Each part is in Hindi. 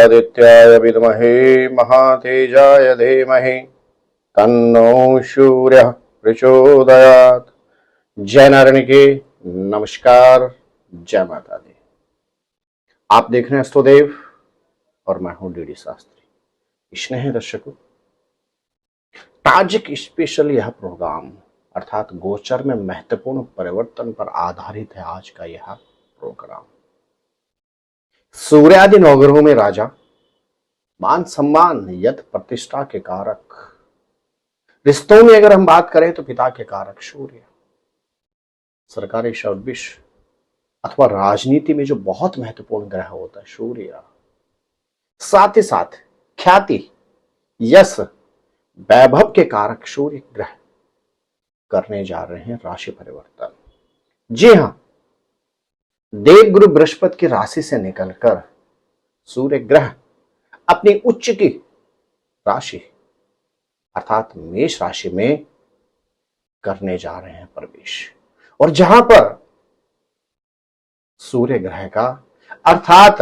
आदित्याय विद्महे महातेजाय धीमहि तन्नो सूर्यः प्रचोदयात्। जय नारायण के नमस्कार, जय माता दी। आप देख रहे हैं अष्टोदेव और मैं हूं डीडी शास्त्री। स्नेह दर्शकों, आज एक स्पेशल यह प्रोग्राम अर्थात गोचर में महत्वपूर्ण परिवर्तन पर आधारित है। आज का यह प्रोग्राम सूर्यादि नवग्रहों में राजा, मान सम्मान, यत प्रतिष्ठा के कारक, रिश्तों में अगर हम बात करें तो पिता के कारक सूर्य, सरकारी सर्विस अथवा राजनीति में जो बहुत महत्वपूर्ण ग्रह होता है सूर्य, साथ ही साथ ख्याति, यश, वैभव के कारक सूर्य ग्रह करने जा रहे हैं राशि परिवर्तन। जी हां, देवगुरु बृहस्पति की राशि से निकलकर सूर्य ग्रह अपनी उच्च की राशि अर्थात मेष राशि में करने जा रहे हैं प्रवेश। और जहां पर सूर्य ग्रह का अर्थात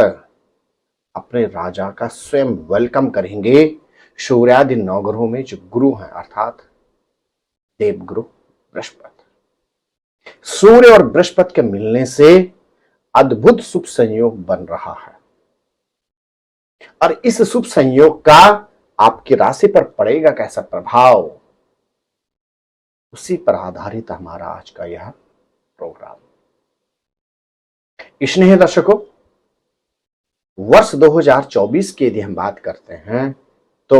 अपने राजा का स्वयं वेलकम करेंगे सूर्यादि नवग्रहों में जो गुरु हैं अर्थात देवगुरु बृहस्पति। सूर्य और बृहस्पति के मिलने से अद्भुत शुभ संयोग बन रहा है और इस शुभ संयोग का आपकी राशि पर पड़ेगा कैसा प्रभाव, उसी पर आधारित हमारा आज का यह प्रोग्राम। स्नेह दर्शकों, वर्ष 2024 की यदि हम बात करते हैं तो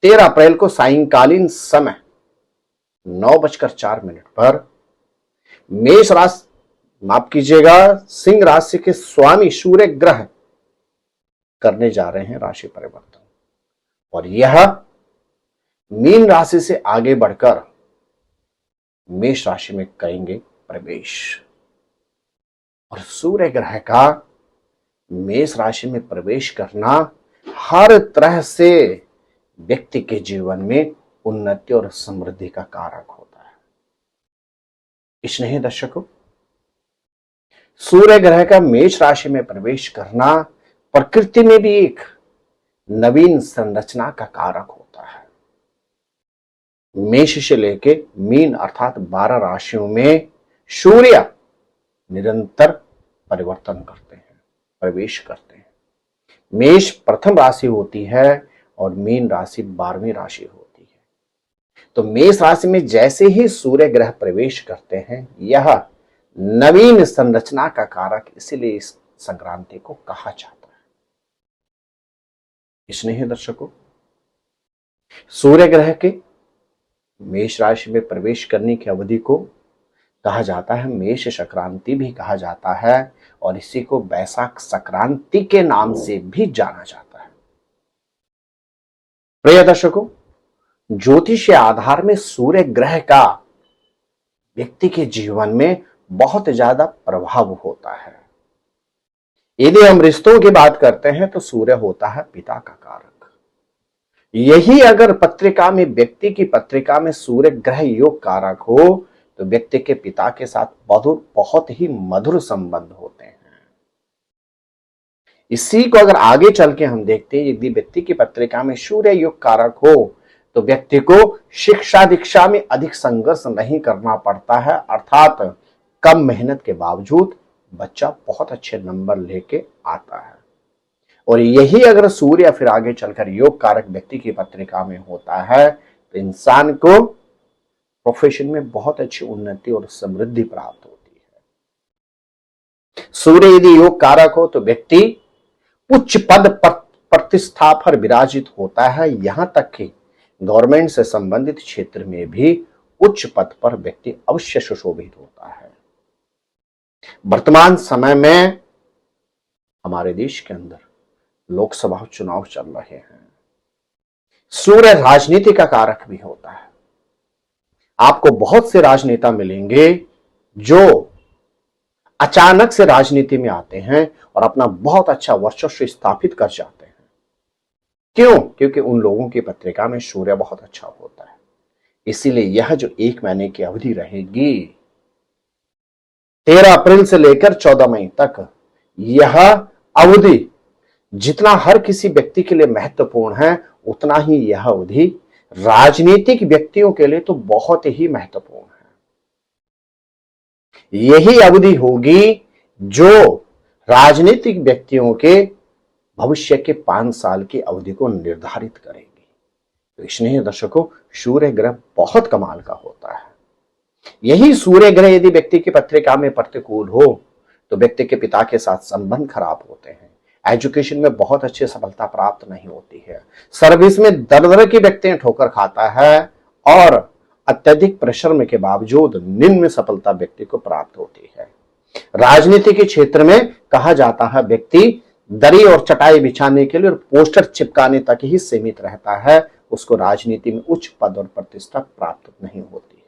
13 अप्रैल को सायंकालीन समय 9:04 पर मेष राशि, माफ कीजिएगा, सिंह राशि के स्वामी सूर्य ग्रह करने जा रहे हैं राशि परिवर्तन और यह मीन राशि से आगे बढ़कर मेष राशि में करेंगे प्रवेश। और सूर्य ग्रह का मेष राशि में प्रवेश करना हर तरह से व्यक्ति के जीवन में उन्नति और समृद्धि का कारक होता है। स्नेही दर्शकों, सूर्य ग्रह का मेष राशि में प्रवेश करना प्रकृति में भी एक नवीन संरचना का कारक होता है। मेष से लेके मीन अर्थात 12 राशियों में सूर्य निरंतर परिवर्तन करते हैं, प्रवेश करते हैं। मेष प्रथम राशि होती है और मीन राशि 12वीं राशि होती है। तो मेष राशि में जैसे ही सूर्य ग्रह प्रवेश करते हैं, यह नवीन संरचना का कारक, इसलिए इस संक्रांति को कहा जाता है। स्नेही दर्शकों, सूर्य ग्रह के मेष राशि में प्रवेश करने की अवधि को कहा जाता है मेष संक्रांति भी कहा जाता है और इसी को वैशाख संक्रांति के नाम से भी जाना जाता है। प्रिय दर्शकों, ज्योतिष के आधार में सूर्य ग्रह का व्यक्ति के जीवन में बहुत ज्यादा प्रभाव होता है। यदि हम रिश्तों की बात करते हैं तो सूर्य होता है पिता का कारक। यही अगर पत्रिका में, व्यक्ति की पत्रिका में सूर्य ग्रह योग कारक हो तो व्यक्ति के पिता के साथ बहुत ही मधुर संबंध होते हैं। इसी को अगर आगे चल के हम देखते हैं, यदि व्यक्ति की पत्रिका में सूर्य योग कारक हो तो व्यक्ति को शिक्षा दीक्षा में अधिक संघर्ष नहीं करना पड़ता है, अर्थात कम मेहनत के बावजूद बच्चा बहुत अच्छे नंबर लेके आता है। और यही अगर सूर्य फिर आगे चलकर योग कारक व्यक्ति की पत्रिका में होता है तो इंसान को प्रोफेशन में बहुत अच्छी उन्नति और समृद्धि प्राप्त होती है। सूर्य यदि योग कारक हो तो व्यक्ति उच्च पद प्रतिष्ठा पर विराजित होता है, यहां तक कि गवर्नमेंट से संबंधित क्षेत्र में भी उच्च पद पर व्यक्ति अवश्य सुशोभित होता है। वर्तमान समय में हमारे देश के अंदर लोकसभा चुनाव चल रहे हैं। सूर्य राजनीति का कारक भी होता है। आपको बहुत से राजनेता मिलेंगे जो अचानक से राजनीति में आते हैं और अपना बहुत अच्छा वर्चस्व स्थापित कर जाते हैं। क्यों? क्योंकि उन लोगों की पत्रिका में सूर्य बहुत अच्छा होता है। इसीलिए यह जो 1 महीने की अवधि रहेगी 13 अप्रैल से लेकर 14 मई तक, यह अवधि जितना हर किसी व्यक्ति के लिए महत्वपूर्ण है, उतना ही यह अवधि राजनीतिक व्यक्तियों के लिए तो बहुत ही महत्वपूर्ण है। यही अवधि होगी जो राजनीतिक व्यक्तियों के भविष्य के 5 साल की अवधि को निर्धारित करेगी। तो स्नेह दर्शकों, सूर्य ग्रह बहुत कमाल का होता है। यही सूर्य ग्रह यदि व्यक्ति की पत्रिका में प्रतिकूल हो तो व्यक्ति के पिता के साथ संबंध खराब होते हैं, एजुकेशन में बहुत अच्छी सफलता प्राप्त नहीं होती है, सर्विस में दर दर की व्यक्ति ठोकर खाता है और अत्यधिक परिश्रम के बावजूद निम्न सफलता व्यक्ति को प्राप्त होती है। राजनीति के क्षेत्र में कहा जाता है व्यक्ति दरी और चटाई बिछाने के लिए और पोस्टर चिपकाने तक ही सीमित रहता है, उसको राजनीति में उच्च पद और प्रतिष्ठा प्राप्त नहीं होती है।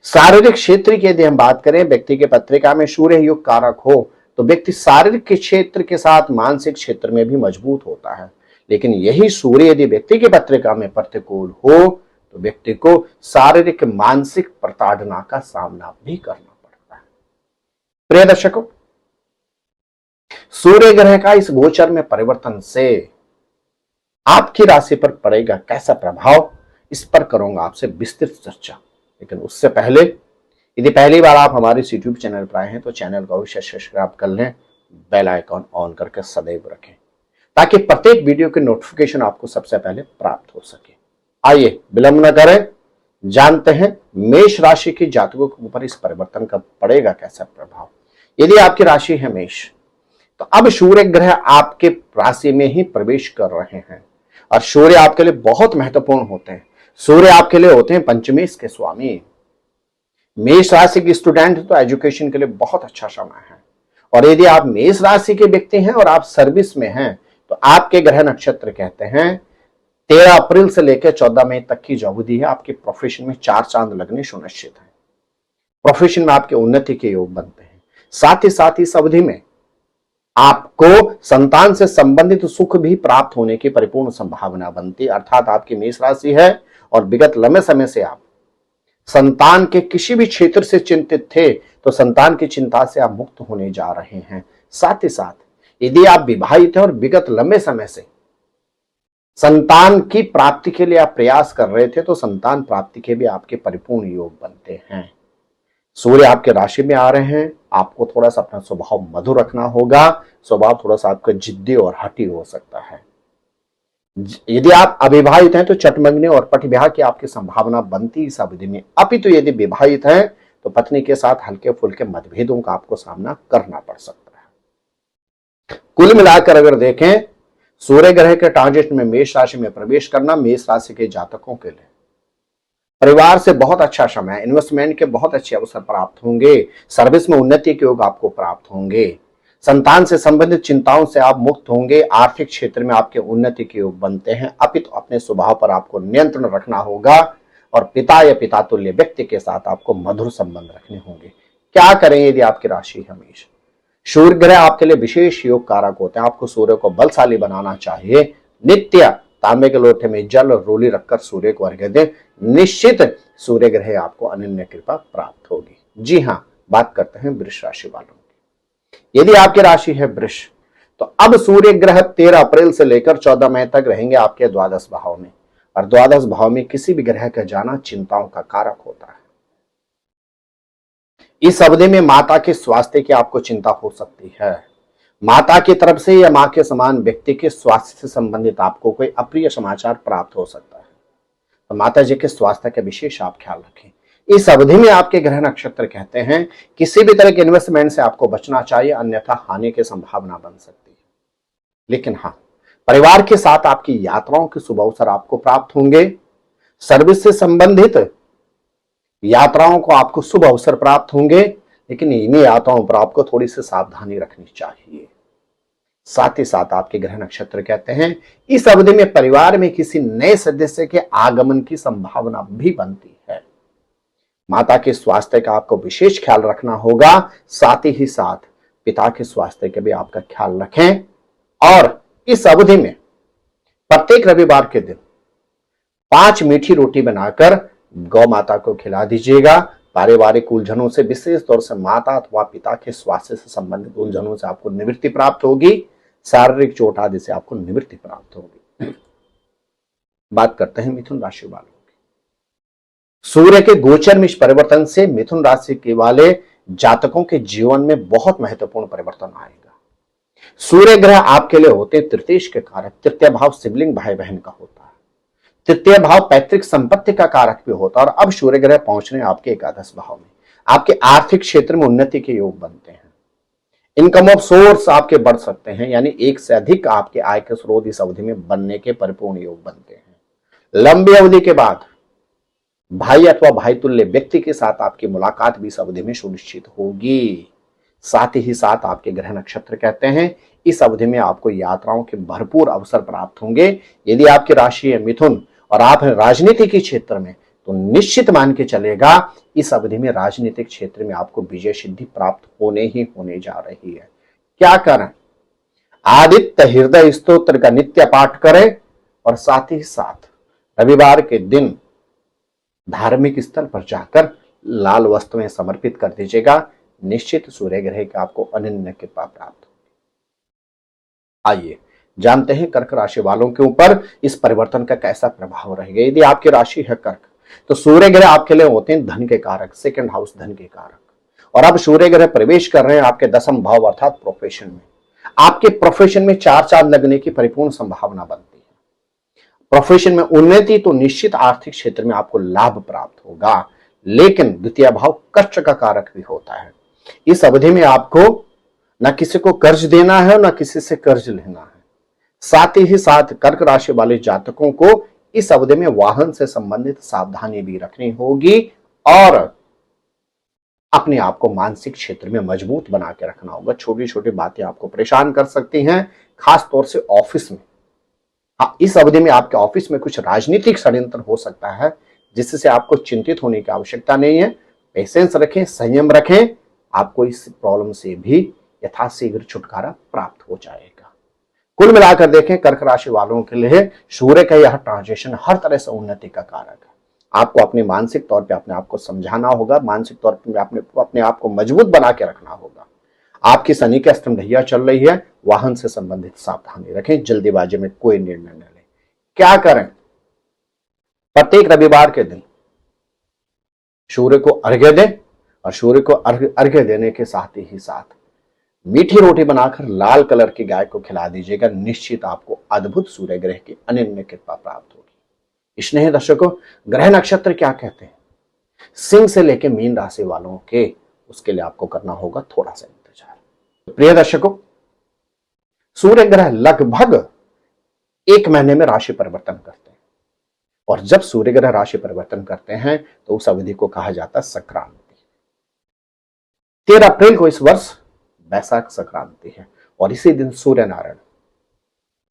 शारीरिक क्षेत्र की यदि हम बात करें, व्यक्ति के पत्रिका में सूर्य योग कारक हो तो व्यक्ति शारीरिक के क्षेत्र के साथ मानसिक क्षेत्र में भी मजबूत होता है। लेकिन यही सूर्य यदि व्यक्ति की पत्रिका में प्रतिकूल हो तो व्यक्ति को शारीरिक मानसिक प्रताड़ना का सामना भी करना पड़ता है। प्रिय दर्शकों, सूर्य ग्रह का इस गोचर में परिवर्तन से आपकी राशि पर पड़ेगा कैसा प्रभाव, इस पर करूंगा आपसे विस्तृत चर्चा। लेकिन उससे पहले यदि पहली बार आप हमारे इस यूट्यूब चैनल पर आए हैं तो चैनल को अवश्य सब्सक्राइब कर लें, बेल आइकॉन ऑन करके सदैव रखें ताकि प्रत्येक वीडियो की नोटिफिकेशन आपको सबसे पहले प्राप्त हो सके। आइए विलंब न करें, जानते हैं मेष राशि के जातकों के ऊपर इस परिवर्तन का पड़ेगा कैसा प्रभाव। यदि आपकी राशि है मेष तो अब सूर्य ग्रह आपके राशि में ही प्रवेश कर रहे हैं और सूर्य आपके लिए बहुत महत्वपूर्ण होते हैं। सूर्य आपके लिए होते हैं पंचमेश के स्वामी। मेष राशि के स्टूडेंट तो एजुकेशन के लिए बहुत अच्छा समय है और यदि आप मेष राशि के व्यक्ति हैं और आप सर्विस में हैं तो आपके ग्रह नक्षत्र कहते हैं 13 अप्रैल से लेकर 14 मई तक की जो अवधि है आपके प्रोफेशन में 4 चांद लगने सुनिश्चित है। प्रोफेशन में आपके उन्नति के योग बनते हैं। साथ ही इस अवधि में आपको संतान से संबंधित सुख भी प्राप्त होने की परिपूर्ण संभावना बनती है। अर्थात आपकी मेष राशि है और विगत लंबे समय से आप संतान के किसी भी क्षेत्र से चिंतित थे तो संतान की चिंता से आप मुक्त होने जा रहे हैं। साथ ही साथ यदि आप विवाहित हैं और विगत लंबे समय से संतान की प्राप्ति के लिए आप प्रयास कर रहे थे तो संतान प्राप्ति के भी आपके परिपूर्ण योग बनते हैं। सूर्य आपके राशि में आ रहे हैं, आपको थोड़ा सा अपना स्वभाव मधुर रखना होगा। स्वभाव थोड़ा सा आपका जिद्दी और हठी हो सकता है। यदि आप अविवाहित हैं तो चटमंगने और पट विवाह की आपकी संभावना बनती इस अवधि में। अपितु यदि विवाहित हैं तो पत्नी के साथ हल्के फुल्के मतभेदों का आपको सामना करना पड़ सकता है। कुल मिलाकर अगर देखें, सूर्य ग्रह के ट्रांजिट में मेष राशि में प्रवेश करना मेष राशि के जातकों के लिए परिवार से बहुत अच्छा समय, इन्वेस्टमेंट के बहुत अच्छे अवसर प्राप्त होंगे, सर्विस में उन्नति के योग आपको प्राप्त होंगे, संतान से संबंधित चिंताओं से आप मुक्त होंगे, आर्थिक क्षेत्र में आपके उन्नति के योग बनते हैं। अपितु अपने स्वभाव पर आपको नियंत्रण रखना होगा और पिता या पिता तुल्य व्यक्ति के साथ आपको मधुर संबंध रखने होंगे। क्या करें यदि आपकी राशि है मेष? सूर्य ग्रह आपके लिए विशेष योग कारक होते हैं। आपको सूर्य को बलशाली बनाना चाहिए। नित्य तांबे के लोटे में जल और रोली रखकर सूर्य को अर्घ्य दें। निश्चित सूर्य ग्रह आपको अनन्य कृपा प्राप्त होगी। जी हाँ, बात करते हैं वृष राशि वालों की। यदि आपकी राशि है वृष तो अब सूर्य ग्रह 13 अप्रैल से लेकर 14 मई तक रहेंगे आपके द्वादश भाव में और द्वादश भाव में किसी भी ग्रह का जाना चिंताओं का कारक होता है। इस अवधि में माता के स्वास्थ्य की आपको चिंता हो सकती है। माता की तरफ से या मां के समान व्यक्ति के स्वास्थ्य से संबंधित आपको कोई अप्रिय समाचार प्राप्त हो सकता है, तो माता जी के स्वास्थ्य का विशेष आप ख्याल रखें। इस अवधि में आपके ग्रह नक्षत्र कहते हैं किसी भी तरह के इन्वेस्टमेंट से आपको बचना चाहिए, अन्यथा हानि की संभावना बन सकती है। लेकिन हाँ, परिवार के साथ आपकी यात्राओं के शुभ अवसर आपको प्राप्त होंगे। सर्विस से संबंधित यात्राओं को आपको शुभ अवसर प्राप्त होंगे, लेकिन इन्हीं यात्राओं पर आपको थोड़ी सी सावधानी रखनी चाहिए। साथ ही साथ आपके ग्रह नक्षत्र कहते हैं इस अवधि में परिवार में किसी नए सदस्य के आगमन की संभावना भी बनती है। माता के स्वास्थ्य का आपको विशेष ख्याल रखना होगा। साथ ही साथ पिता के स्वास्थ्य का भी आपका ख्याल रखें और इस अवधि में प्रत्येक रविवार के दिन 5 मीठी रोटी बनाकर गौ माता को खिला दीजिएगा। पारिवारिक उलझनों से, विशेष तौर से माता अथवा पिता के स्वास्थ्य से संबंधित उलझनों से आपको निवृत्ति प्राप्त होगी। शारीरिक चोट आदि से आपको निवृत्ति प्राप्त होगी। बात करते हैं मिथुन राशि वालों की। सूर्य के गोचर में इस परिवर्तन से मिथुन राशि के वाले जातकों के जीवन में बहुत महत्वपूर्ण परिवर्तन आएगा। सूर्य ग्रह आपके लिए होते तृतीय के कारक। तृतीय भाव सिबलिंग भाई बहन का होता है। तृतीय भाव पैतृक संपत्ति का कारक भी होता है। और अब सूर्य ग्रह पहुंच रहे हैं आपके एकादश भाव में। आपके आर्थिक क्षेत्र में उन्नति के योग बनते हैं। इनकम ऑफ सोर्स आपके बढ़ सकते हैं, यानी एक से अधिक आपके आय के स्रोत इस अवधि में बनने के परिपूर्ण योग बनते हैं। लंबी अवधि के बाद भाई अथवा भाई तुल्य व्यक्ति के साथ आपकी मुलाकात भी इस अवधि में सुनिश्चित होगी। साथ ही साथ आपके ग्रह नक्षत्र कहते हैं इस अवधि में आपको यात्राओं के भरपूर अवसर प्राप्त होंगे। यदि आपकी राशि है मिथुन और आप हैं राजनीति के क्षेत्र में, तो निश्चित मान के चलेगा इस अवधि में राजनीतिक क्षेत्र में आपको विजय सिद्धि प्राप्त होने जा रही है। क्या करें? आदित्य हृदय स्तोत्र का नित्य पाठ करें और साथ ही साथ रविवार के दिन धार्मिक स्थल पर जाकर लाल वस्त्रें समर्पित कर दीजिएगा। निश्चित सूर्य ग्रह की आपको अनन्य कृपा प्राप्त होगी। आइए जानते हैं कर्क राशि वालों के ऊपर इस परिवर्तन का कैसा प्रभाव रहेगा। यदि आपकी राशि है कर्क, तो सूर्य ग्रह आपके लिए होते हैं धन के कारक, सेकंड हाउस धन के कारक। और अब सूर्य ग्रह प्रवेश कर रहे हैं आपके दसम भाव अर्थात प्रोफेशन में। आपके प्रोफेशन में चार चांद लगने की परिपूर्ण संभावना बनती है। प्रोफेशन में उन्नति तो निश्चित, आर्थिक क्षेत्र में आपको लाभ प्राप्त होगा, लेकिन द्वितीय भाव कष्ट का कारक भी होता है। इस अवधि में आपको न किसी को कर्ज देना है न किसी से कर्ज लेना है। साथ ही साथ कर्क राशि वाले जातकों को इस अवधि में वाहन से संबंधित सावधानी भी रखनी होगी और अपने आप को मानसिक क्षेत्र में मजबूत बना के रखना होगा। छोटी छोटी बातें आपको परेशान कर सकती हैं, खास तौर से ऑफिस में। हाँ, इस अवधि में आपके ऑफिस में कुछ राजनीतिक षड्यंत्र हो सकता है, जिससे आपको चिंतित होने की आवश्यकता नहीं है। पेशेंस रखें, संयम रखें, आपको इस प्रॉब्लम से भी यथाशीघ्र छुटकारा प्राप्त हो जाएगा। कुल मिलाकर देखें, कर्क राशि वालों के लिए सूर्य का यह ट्रांजिशन हर तरह से उन्नति का कारक है। आपको अपने मानसिक तौर पे अपने आप को समझाना होगा, मानसिक तौर पे अपने आप को मजबूत बना के रखना होगा। आपकी शनि की अष्टम ढैया चल रही है, वाहन से संबंधित सावधानी रखें, जल्दीबाजी में कोई निर्णय न लें। क्या करें? प्रत्येक रविवार के दिन सूर्य को अर्घ्य दें और सूर्य को अर्घ्य देने के साथ ही साथ मीठी रोटी बनाकर लाल कलर की गाय को खिला दीजिएगा। निश्चित आपको अद्भुत सूर्य ग्रह की अनन्य कृपा प्राप्त होगी। स्नेह दर्शकों, ग्रह नक्षत्र क्या कहते हैं? सिंह से लेकर मीन राशि वालों के, उसके लिए आपको करना होगा थोड़ा सा इंतजार। प्रिय दर्शकों, सूर्य ग्रह लगभग 1 महीने में राशि परिवर्तन करते हैं और जब सूर्य ग्रह राशि परिवर्तन करते हैं तो उस अवधि को कहा जाता है संक्रांति। 13 अप्रैल को इस वर्ष वैशाख संक्रांति है और इसी दिन सूर्य नारायण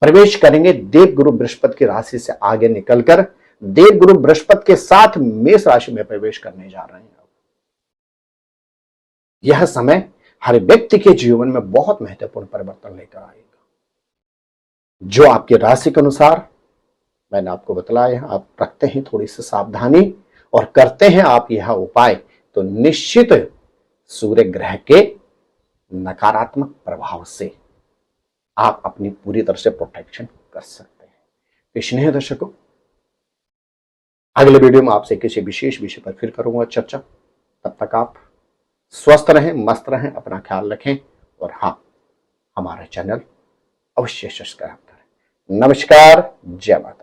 प्रवेश करेंगे देवगुरु बृहस्पति की राशि से आगे निकलकर देवगुरु बृहस्पति के साथ मेष राशि में प्रवेश करने जा रहे हैं। यह समय हर व्यक्ति के जीवन में बहुत महत्वपूर्ण परिवर्तन लेकर आएगा। जो आपकी राशि के अनुसार मैंने आपको बतलाया, आप रखते हैं थोड़ी सी सावधानी और करते हैं आप यह उपाय, तो निश्चित सूर्य ग्रह के नकारात्मक प्रभाव से आप अपनी पूरी तरह से प्रोटेक्शन कर सकते हैं। स्नेह दर्शकों, अगले वीडियो में आपसे किसी विशेष विषय पर फिर करूंगा चर्चा। तब तक आप स्वस्थ रहें, मस्त रहें, अपना ख्याल रखें और हाँ, हमारा चैनल अवश्य सब्सक्राइब करें। नमस्कार, जय माता।